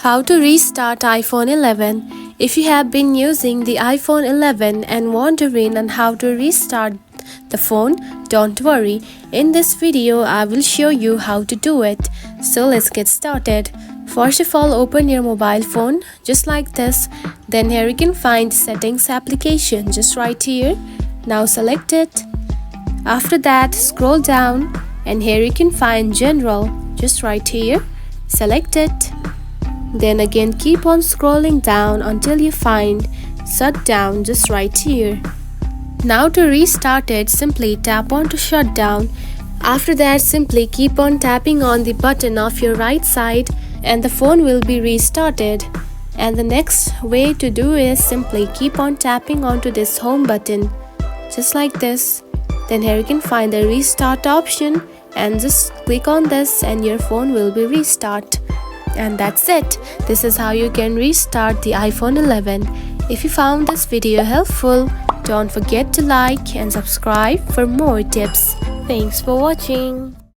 How to restart iPhone 11. If you have been using the iPhone 11 and wondering on how to restart the phone, don't worry. In this video, I will show you how to do it. So let's get started. First of all, open your mobile phone just like this. Then here you can find Settings application just right here. Now select it. After that, scroll down and here you can find General just right here. Select it. Then again keep on scrolling down until you find Shutdown just right here. Now to restart it, simply tap on to shutdown. After that, simply keep on tapping on the button of your right side and the phone will be restarted. And the next way to do is simply keep on tapping onto this home button just like this. Then here you can find the restart option and just click on this and your phone will be restart. And that's it. This is how you can restart the iPhone 11. If you found this video helpful, don't forget to like and subscribe for more tips. Thanks for watching.